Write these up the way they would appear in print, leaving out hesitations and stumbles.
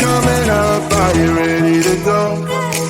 coming up, are you ready to go?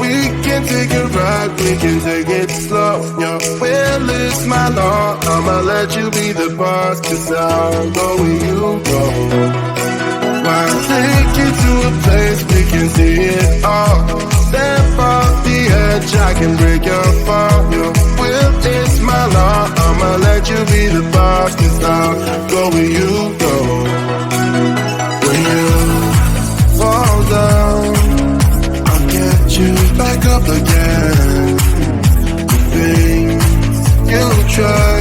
We can take a ride, we can take it slow. Your will is my law, I'ma let you be the boss, 'cause I'll go where you go. I'll take you to a place we can see it all. Step off the edge, I can break your fall. Your will is my law, I'ma let you be the boss, 'cause I'll go where you go. When you fall down, I'll get you back up again. The things you try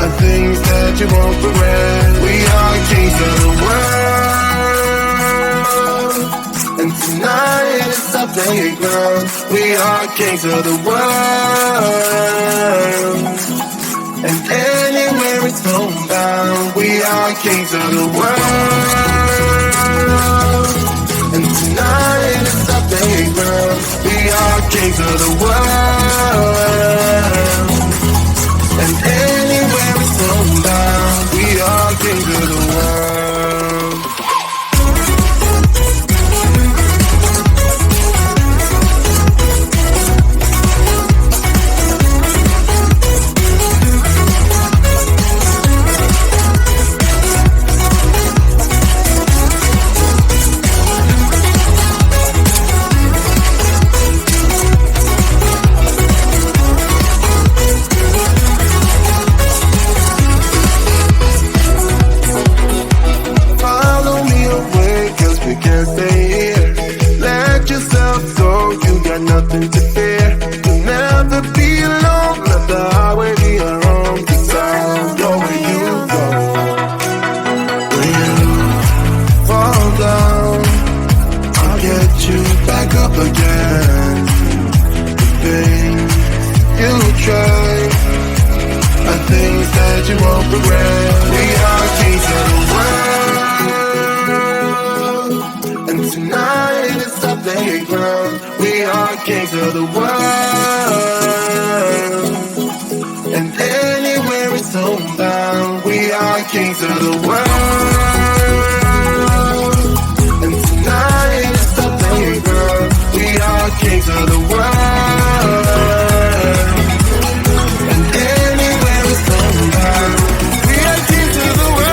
are things that you won't regret. We are kings of the world, and tonight is our playground. We are kings of the world, and anywhere it's homebound. We are kings of the world, and tonight is our playground. We are kings of the world, and anywhere it's homebound. We are kings of the world. Nothing to fear. You'll never be alone. Let the highway be your home, 'cause I'll go where you go. When you fall down, I'll get you back up again. The things you try are things that you won't regret. We are kings of the world, and tonight is our playground. We are kings of the world, and anywhere it's homebound. We are kings of the world, and tonight is the playground. We are kings of the world, and anywhere it's homebound. We are kings of the world.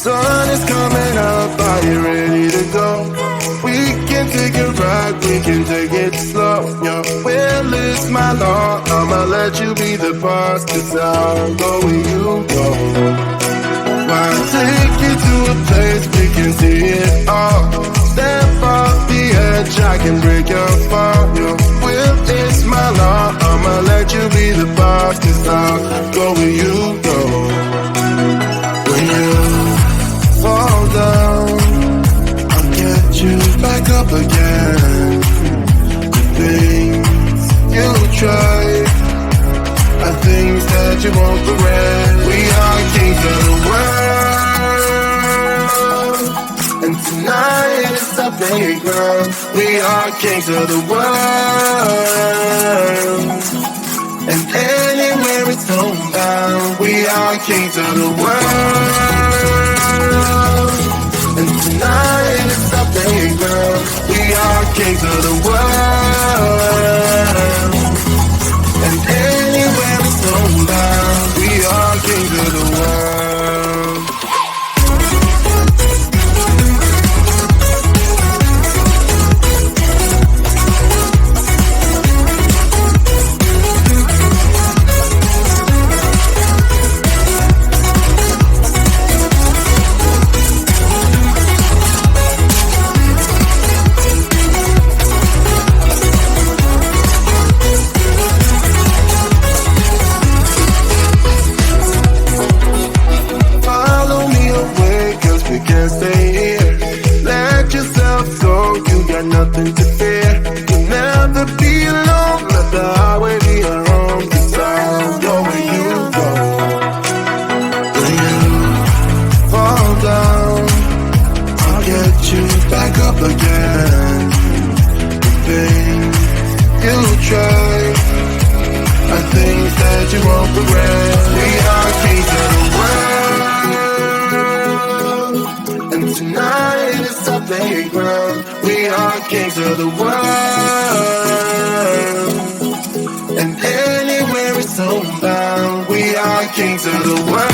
Sun is coming up, are you ready to go? We can take a ride, we can take it slow. Your will is my law, I'ma let you be the boss, 'cause I'll go where you go. I'll take you to a place we can see it all. Step off the edge, I can break your fall. Your will is my law, I'ma let you be the boss, 'cause I'll go where you go. When you fall down, I'll get you back up again. The things you try are things that you won't regret. We are kings of the world, and tonight is our playground. We are kings of the world, and anywhere it's homebound. We are kings of the world, and tonight it's our playground. We are kings of the world, and anywhere it's homebound. We are kings of the world. Nothing to fear. You'll never be alone. Let the highway be your home, 'cause I'll go where you go. When you fall down, I'll get you back up again. The things you try are things that you won't regret. We are kings of the world, and tonight is our playground. We are kings of the world, and anywhere it's homebound. We are kings of the world.